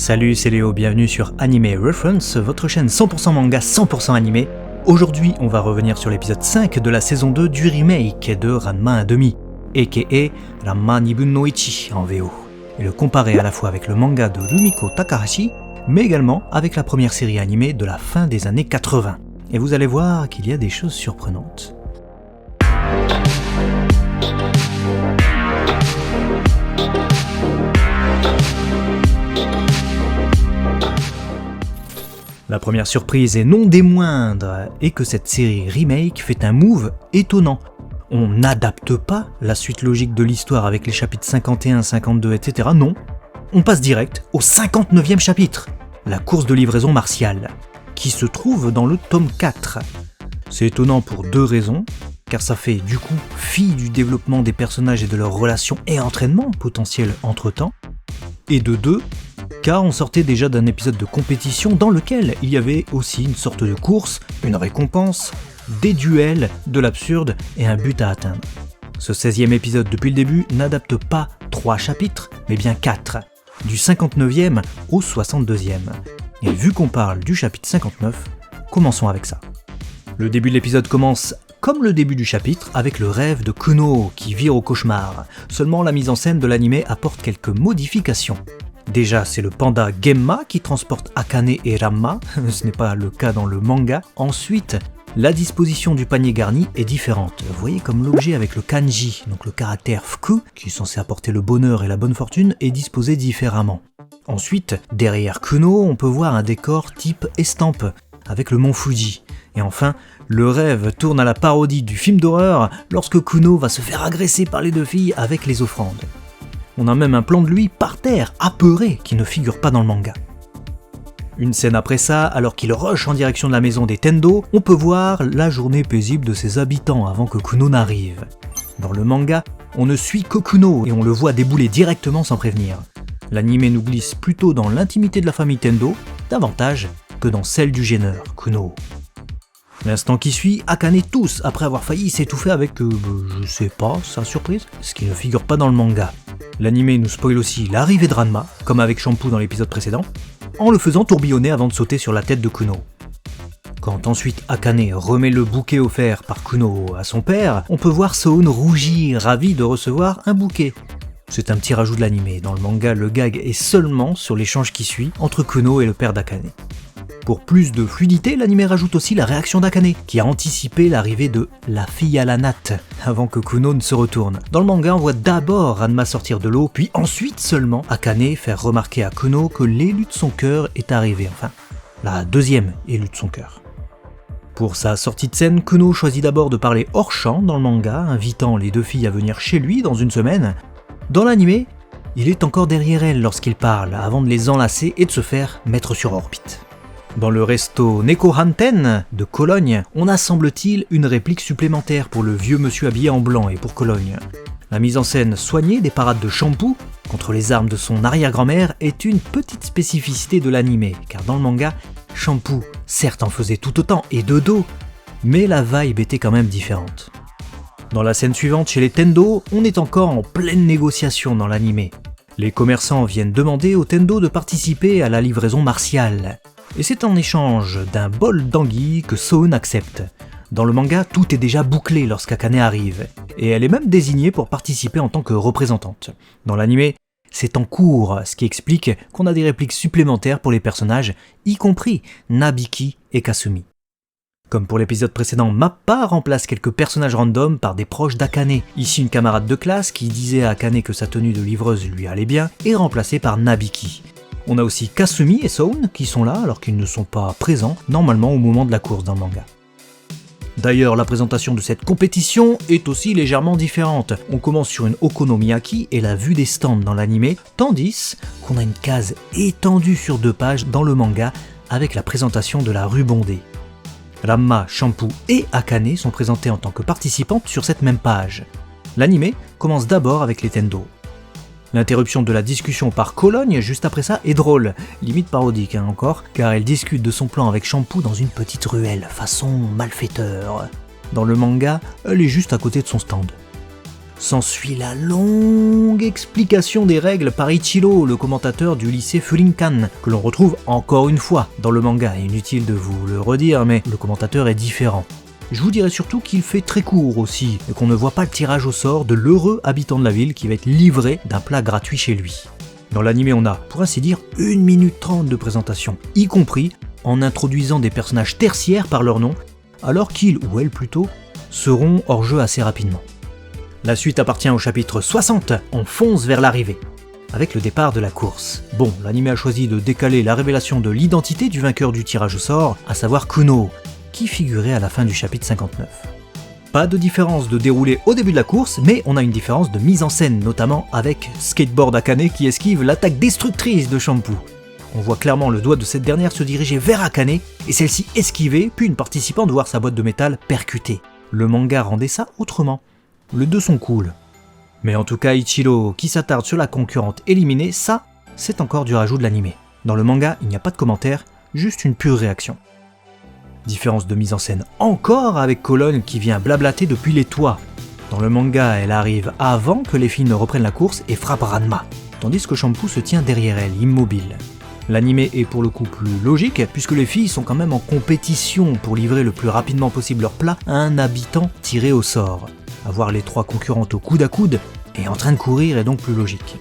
Salut, c'est Léo, bienvenue sur Anime Reference, votre chaîne 100% manga, 100% animé. Aujourd'hui, on va revenir sur l'épisode 5 de la saison 2 du remake de Ranma 1/2, aka Ranma 2 分の1 en VO, et le comparer à la fois avec le manga de Rumiko Takahashi, mais également avec la première série animée de la fin des années 80. Et vous allez voir qu'il y a des choses surprenantes. La première surprise, et non des moindres, est que cette série remake fait un move étonnant. On n'adapte pas la suite logique de l'histoire avec les chapitres 51, 52, etc. Non, on passe direct au 59e chapitre, la course de livraison martiale, qui se trouve dans le tome 4. C'est étonnant pour deux raisons, car ça fait du coup fi du développement des personnages et de leurs relations et entraînements potentiels entre-temps, et de deux, car on sortait déjà d'un épisode de compétition dans lequel il y avait aussi une sorte de course, une récompense, des duels, de l'absurde et un but à atteindre. Ce 16e épisode depuis le début n'adapte pas 3 chapitres, mais bien 4, du 59e au 62e. Et vu qu'on parle du chapitre 59, commençons avec ça. Le début de l'épisode commence comme le début du chapitre, avec le rêve de Kuno qui vire au cauchemar. Seulement la mise en scène de l'anime apporte quelques modifications. Déjà, c'est le panda Gemma qui transporte Akane et Ranma, ce n'est pas le cas dans le manga. Ensuite, la disposition du panier garni est différente. Vous voyez comme l'objet avec le kanji, donc le caractère fuku, qui est censé apporter le bonheur et la bonne fortune, est disposé différemment. Ensuite, derrière Kuno, on peut voir un décor type estampe, avec le mont Fuji. Et enfin, le rêve tourne à la parodie du film d'horreur lorsque Kuno va se faire agresser par les deux filles avec les offrandes. On a même un plan de lui par terre, apeuré, qui ne figure pas dans le manga. Une scène après ça, alors qu'il rush en direction de la maison des Tendo, on peut voir la journée paisible de ses habitants avant que Kuno n'arrive. Dans le manga, on ne suit que Kuno et on le voit débouler directement sans prévenir. L'anime nous glisse plutôt dans l'intimité de la famille Tendo, davantage que dans celle du gêneur, Kuno. L'instant qui suit, Akane tousse après avoir failli s'étouffer avec, je sais pas, sa surprise, ce qui ne figure pas dans le manga. L'anime nous spoil aussi l'arrivée de Ranma, comme avec Shampoo dans l'épisode précédent, en le faisant tourbillonner avant de sauter sur la tête de Kuno. Quand ensuite Akane remet le bouquet offert par Kuno à son père, on peut voir Soun rougir, ravi de recevoir un bouquet. C'est un petit rajout de l'anime, dans le manga le gag est seulement sur l'échange qui suit entre Kuno et le père d'Akane. Pour plus de fluidité, l'anime rajoute aussi la réaction d'Akane, qui a anticipé l'arrivée de la fille à la natte, avant que Kuno ne se retourne. Dans le manga, on voit d'abord Ranma sortir de l'eau, puis ensuite seulement Akane faire remarquer à Kuno que l'élu de son cœur est arrivé, enfin, la deuxième élu de son cœur. Pour sa sortie de scène, Kuno choisit d'abord de parler hors champ dans le manga, invitant les deux filles à venir chez lui dans une semaine. Dans l'anime, il est encore derrière elles lorsqu'il parle, avant de les enlacer et de se faire mettre sur orbite. Dans le resto Neko Hanten de Cologne, on a semble-t-il une réplique supplémentaire pour le vieux monsieur habillé en blanc et pour Cologne. La mise en scène soignée des parades de Shampoo contre les armes de son arrière-grand-mère est une petite spécificité de l'anime, car dans le manga, Shampoo certes en faisait tout autant et de dos, mais la vibe était quand même différente. Dans la scène suivante chez les Tendo, on est encore en pleine négociation dans l'anime. Les commerçants viennent demander aux Tendo de participer à la livraison martiale. Et c'est en échange d'un bol d'anguille que Soun accepte. Dans le manga, tout est déjà bouclé lorsqu'Akane arrive, et elle est même désignée pour participer en tant que représentante. Dans l'anime, c'est en cours, ce qui explique qu'on a des répliques supplémentaires pour les personnages, y compris Nabiki et Kasumi. Comme pour l'épisode précédent, Mappa remplace quelques personnages random par des proches d'Akane. Ici, une camarade de classe qui disait à Akane que sa tenue de livreuse lui allait bien, est remplacée par Nabiki. On a aussi Kasumi et Soun qui sont là alors qu'ils ne sont pas présents normalement au moment de la course dans le manga. D'ailleurs, la présentation de cette compétition est aussi légèrement différente. On commence sur une okonomiyaki et la vue des stands dans l'anime, tandis qu'on a une case étendue sur 2 pages dans le manga avec la présentation de la rue bondée. Ranma, Shampoo et Akane sont présentés en tant que participantes sur cette même page. L'anime commence d'abord avec les Tendo. L'interruption de la discussion par Cologne juste après ça est drôle, limite parodique encore, car elle discute de son plan avec Shampoo dans une petite ruelle, façon malfaiteur. Dans le manga, elle est juste à côté de son stand. S'ensuit la longue explication des règles par Ichiro, le commentateur du lycée Furinkan, que l'on retrouve encore une fois dans le manga. Inutile de vous le redire, mais le commentateur est différent. Je vous dirais surtout qu'il fait très court aussi, et qu'on ne voit pas le tirage au sort de l'heureux habitant de la ville qui va être livré d'un plat gratuit chez lui. Dans l'anime, on a, pour ainsi dire, 1 minute 30 de présentation, y compris en introduisant des personnages tertiaires par leur nom, alors qu'ils, ou elles plutôt, seront hors jeu assez rapidement. La suite appartient au chapitre 60, on fonce vers l'arrivée, avec le départ de la course. Bon, l'anime a choisi de décaler la révélation de l'identité du vainqueur du tirage au sort, à savoir Kuno, qui figurait à la fin du chapitre 59. Pas de différence de déroulé au début de la course, mais on a une différence de mise en scène, notamment avec Skateboard Akane qui esquive l'attaque destructrice de Shampoo. On voit clairement le doigt de cette dernière se diriger vers Akane, et celle-ci esquiver, puis une participante voir sa boîte de métal percutée. Le manga rendait ça autrement. Les deux sont cool. Mais en tout cas, Ichiro qui s'attarde sur la concurrente éliminée, ça, c'est encore du rajout de l'anime. Dans le manga, il n'y a pas de commentaire, juste une pure réaction. Différence de mise en scène encore avec Cologne qui vient blablater depuis les toits. Dans le manga, elle arrive avant que les filles ne reprennent la course et frappe Ranma, tandis que Shampoo se tient derrière elle, immobile. L'anime est pour le coup plus logique, puisque les filles sont quand même en compétition pour livrer le plus rapidement possible leur plat à un habitant tiré au sort. Avoir les 3 concurrentes au coude à coude et en train de courir est donc plus logique.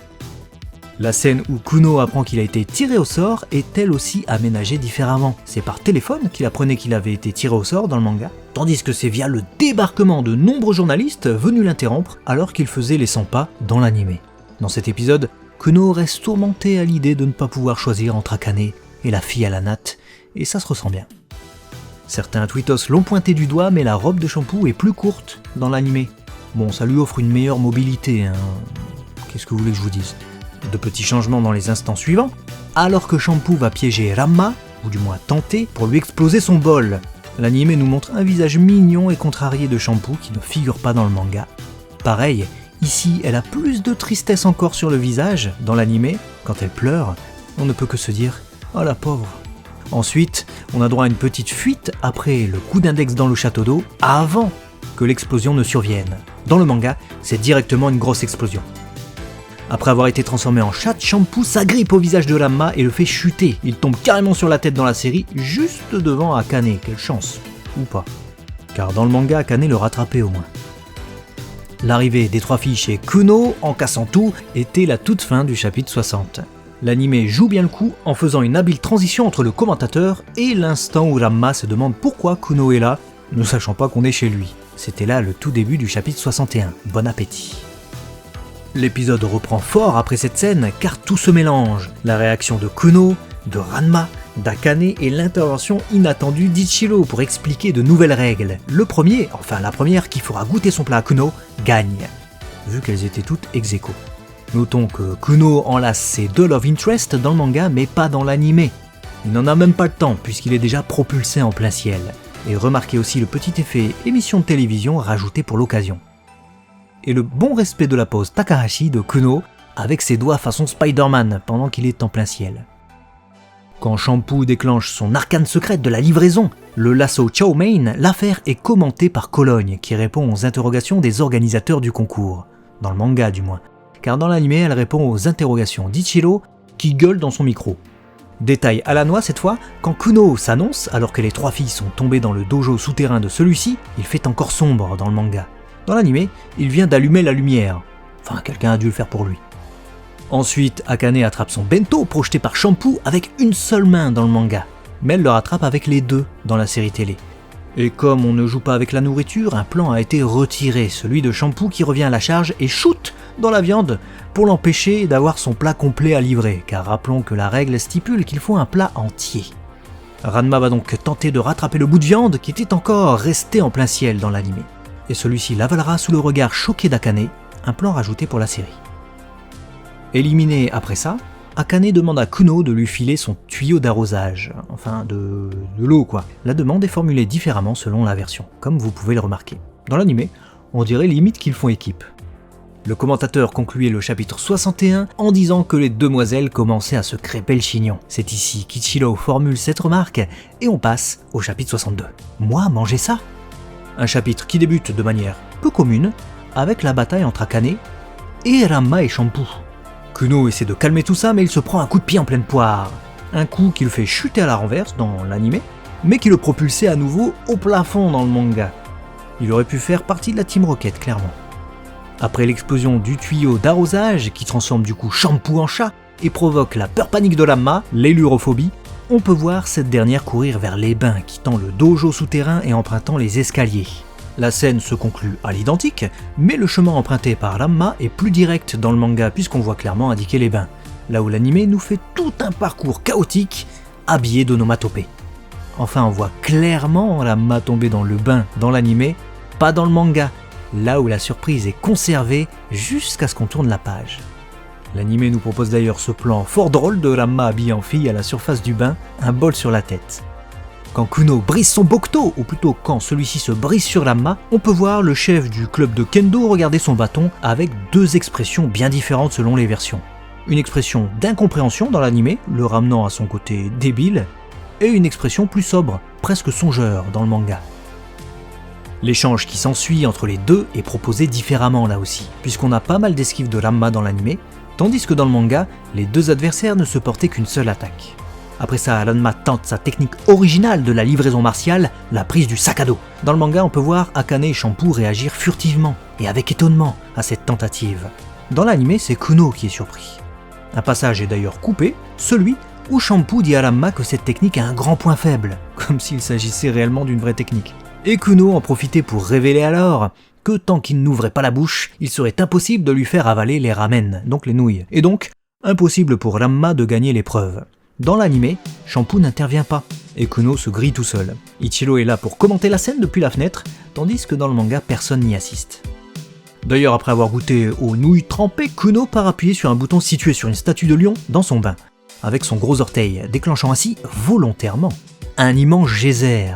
La scène où Kuno apprend qu'il a été tiré au sort est elle aussi aménagée différemment. C'est par téléphone qu'il apprenait qu'il avait été tiré au sort dans le manga, tandis que c'est via le débarquement de nombreux journalistes venus l'interrompre alors qu'il faisait les 100 pas dans l'anime. Dans cet épisode, Kuno reste tourmenté à l'idée de ne pas pouvoir choisir entre Akane et la fille à la natte, et ça se ressent bien. Certains tweetos l'ont pointé du doigt, mais la robe de Shampoo est plus courte dans l'anime. Bon, ça lui offre une meilleure mobilité, hein. Qu'est-ce que vous voulez que je vous dise ? De petits changements dans les instants suivants, alors que Shampoo va piéger Ranma, ou du moins tenter, pour lui exploser son bol. L'anime nous montre un visage mignon et contrarié de Shampoo qui ne figure pas dans le manga. Pareil, ici elle a plus de tristesse encore sur le visage, dans l'anime, quand elle pleure, on ne peut que se dire « Oh la pauvre ». Ensuite, on a droit à une petite fuite après le coup d'index dans le château d'eau, avant que l'explosion ne survienne. Dans le manga, c'est directement une grosse explosion. Après avoir été transformé en chat, Shampoo s'agrippe au visage de Ranma et le fait chuter. Il tombe carrément sur la tête dans la série, juste devant Akane. Quelle chance. Ou pas. Car dans le manga, Akane le rattrapait au moins. L'arrivée des 3 filles chez Kuno, en cassant tout, était la toute fin du chapitre 60. L'anime joue bien le coup en faisant une habile transition entre le commentateur et l'instant où Ranma se demande pourquoi Kuno est là, ne sachant pas qu'on est chez lui. C'était là le tout début du chapitre 61. Bon appétit. L'épisode reprend fort après cette scène car tout se mélange. La réaction de Kuno, de Ranma, d'Akane et l'intervention inattendue d'Ichiro pour expliquer de nouvelles règles. La première qui fera goûter son plat à Kuno, gagne, vu qu'elles étaient toutes ex aequo. Notons que Kuno enlace ses 2 love interest dans le manga mais pas dans l'anime. Il n'en a même pas le temps puisqu'il est déjà propulsé en plein ciel. Et remarquez aussi le petit effet émission de télévision rajouté pour l'occasion. Et le bon respect de la pose Takahashi de Kuno avec ses doigts façon Spider-Man pendant qu'il est en plein ciel. Quand Shampoo déclenche son arcane secrète de la livraison, le lasso Chow Mein, l'affaire est commentée par Cologne qui répond aux interrogations des organisateurs du concours, dans le manga du moins, car dans l'anime elle répond aux interrogations d'Ichiro qui gueule dans son micro. Détail à la noix cette fois, quand Kuno s'annonce alors que les 3 filles sont tombées dans le dojo souterrain de celui-ci, il fait encore sombre dans le manga. Dans l'anime, il vient d'allumer la lumière. Enfin, quelqu'un a dû le faire pour lui. Ensuite, Akane attrape son bento projeté par Shampoo avec une seule main dans le manga, mais elle le rattrape avec les 2 dans la série télé. Et comme on ne joue pas avec la nourriture, un plan a été retiré, celui de Shampoo qui revient à la charge et shoot dans la viande pour l'empêcher d'avoir son plat complet à livrer, car rappelons que la règle stipule qu'il faut un plat entier. Ranma va donc tenter de rattraper le bout de viande qui était encore resté en plein ciel dans l'anime, et celui-ci l'avalera sous le regard choqué d'Akane, un plan rajouté pour la série. Éliminé après ça, Akane demande à Kuno de lui filer son tuyau d'arrosage, enfin de l'eau quoi. La demande est formulée différemment selon la version, comme vous pouvez le remarquer. Dans l'anime, on dirait limite qu'ils font équipe. Le commentateur concluait le chapitre 61 en disant que les demoiselles commençaient à se crêper le chignon. C'est ici qu'Ichiro formule cette remarque et on passe au chapitre 62. Moi, manger ça ? Un chapitre qui débute de manière peu commune, avec la bataille entre Akane et Ranma et Shampoo. Kuno essaie de calmer tout ça mais il se prend un coup de pied en pleine poire. Un coup qui le fait chuter à la renverse dans l'anime, mais qui le propulsait à nouveau au plafond dans le manga. Il aurait pu faire partie de la Team Rocket, clairement. Après l'explosion du tuyau d'arrosage qui transforme du coup Shampoo en chat et provoque la peur panique de Ranma, l'élurophobie, on peut voir cette dernière courir vers les bains, quittant le dojo souterrain et empruntant les escaliers. La scène se conclut à l'identique, mais le chemin emprunté par Ranma est plus direct dans le manga puisqu'on voit clairement indiquer les bains, là où l'anime nous fait tout un parcours chaotique habillé d'onomatopées. Enfin, on voit clairement Ranma tomber dans le bain dans l'anime, pas dans le manga, là où la surprise est conservée jusqu'à ce qu'on tourne la page. L'anime nous propose d'ailleurs ce plan fort drôle de Ranma habillé en fille à la surface du bain, un bol sur la tête. Quand Kuno brise son Bokuto, ou plutôt quand celui-ci se brise sur Ranma, on peut voir le chef du club de Kendo regarder son bâton avec deux expressions bien différentes selon les versions. Une expression d'incompréhension dans l'anime, le ramenant à son côté débile, et une expression plus sobre, presque songeur dans le manga. L'échange qui s'ensuit entre les deux est proposé différemment là aussi, puisqu'on a pas mal d'esquives de Ranma dans l'anime, tandis que dans le manga, les deux adversaires ne se portaient qu'une seule attaque. Après ça, Ranma tente sa technique originale de la livraison martiale, la prise du sac à dos. Dans le manga, on peut voir Akane et Shampoo réagir furtivement et avec étonnement à cette tentative. Dans l'anime, c'est Kuno qui est surpris. Un passage est d'ailleurs coupé, celui où Shampoo dit à Ranma que cette technique a un grand point faible, comme s'il s'agissait réellement d'une vraie technique. Et Kuno en profitait pour révéler alors que tant qu'il n'ouvrait pas la bouche, il serait impossible de lui faire avaler les ramen, donc les nouilles, et donc impossible pour Ranma de gagner l'épreuve. Dans l'anime, Shampoo n'intervient pas, et Kuno se grille tout seul. Ichiro est là pour commenter la scène depuis la fenêtre, tandis que dans le manga, personne n'y assiste. D'ailleurs, après avoir goûté aux nouilles trempées, Kuno part appuyer sur un bouton situé sur une statue de lion dans son bain, avec son gros orteil, déclenchant ainsi, volontairement, un immense geyser.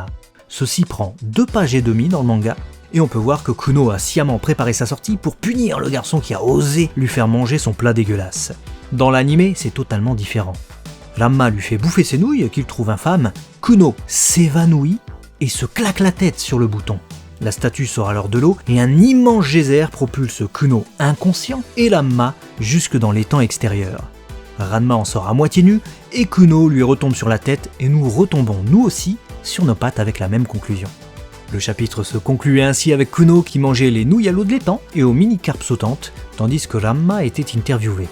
Ceci prend 2 pages et demie dans le manga, et on peut voir que Kuno a sciemment préparé sa sortie pour punir le garçon qui a osé lui faire manger son plat dégueulasse. Dans l'anime, c'est totalement différent. Ranma lui fait bouffer ses nouilles, qu'il trouve infâmes, Kuno s'évanouit et se claque la tête sur le bouton. La statue sort alors de l'eau et un immense geyser propulse Kuno inconscient et Ranma jusque dans l'étang extérieur. Ranma en sort à moitié nu et Kuno lui retombe sur la tête et nous retombons nous aussi sur nos pattes avec la même conclusion. Le chapitre se concluait ainsi avec Kuno qui mangeait les nouilles à l'eau de l'étang et aux mini-carpes sautantes, tandis que Ranma était interviewé.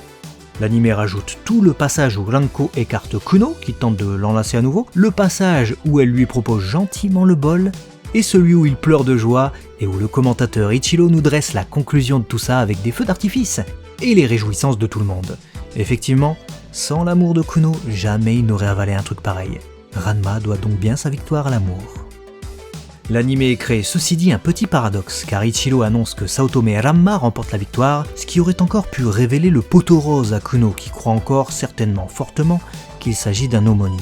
L'anime rajoute tout le passage où Ranko écarte Kuno, qui tente de l'enlacer à nouveau, le passage où elle lui propose gentiment le bol, et celui où il pleure de joie et où le commentateur Ichiro nous dresse la conclusion de tout ça avec des feux d'artifice et les réjouissances de tout le monde. Effectivement, sans l'amour de Kuno, jamais il n'aurait avalé un truc pareil. Ranma doit donc bien sa victoire à l'amour. L'anime crée ceci dit un petit paradoxe, car Ichiro annonce que Saotome et Ranma remportent la victoire, ce qui aurait encore pu révéler le poteau rose à Kuno, qui croit encore certainement fortement qu'il s'agit d'un homonyme.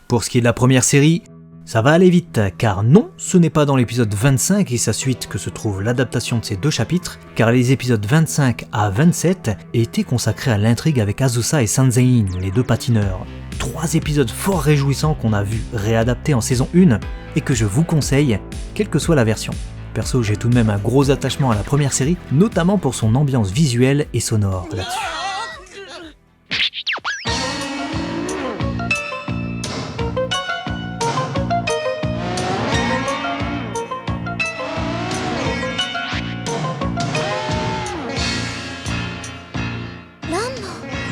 Pour ce qui est de la première série, ça va aller vite, car non, ce n'est pas dans l'épisode 25 et sa suite que se trouve l'adaptation de ces 2 chapitres, car les épisodes 25 à 27 étaient consacrés à l'intrigue avec Azusa et Sanzein, les 2 patineurs. 3 épisodes fort réjouissants qu'on a vu réadaptés en saison 1 et que je vous conseille, quelle que soit la version. Perso, j'ai tout de même un gros attachement à la première série, notamment pour son ambiance visuelle et sonore là-dessus.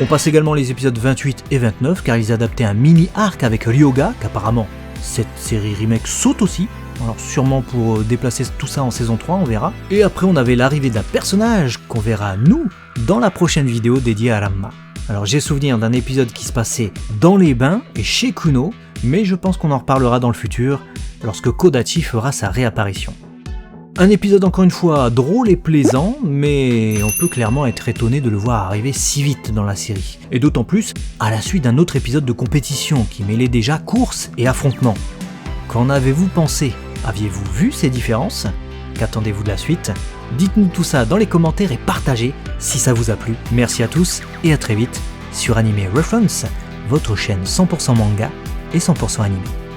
On passe également les épisodes 28 et 29 car ils adaptaient un mini-arc avec Ryoga, qu'apparemment cette série remake saute aussi, alors sûrement pour déplacer tout ça en saison 3, on verra. Et après on avait l'arrivée d'un personnage qu'on verra nous dans la prochaine vidéo dédiée à Ranma. Alors j'ai souvenir d'un épisode qui se passait dans les bains et chez Kuno, mais je pense qu'on en reparlera dans le futur lorsque Kodachi fera sa réapparition. Un épisode encore une fois drôle et plaisant, mais on peut clairement être étonné de le voir arriver si vite dans la série. Et d'autant plus à la suite d'un autre épisode de compétition qui mêlait déjà course et affrontement. Qu'en avez-vous pensé ? Aviez-vous vu ces différences ? Qu'attendez-vous de la suite ? Dites-nous tout ça dans les commentaires et partagez si ça vous a plu. Merci à tous et à très vite sur Anime Reference, votre chaîne 100% manga et 100% anime.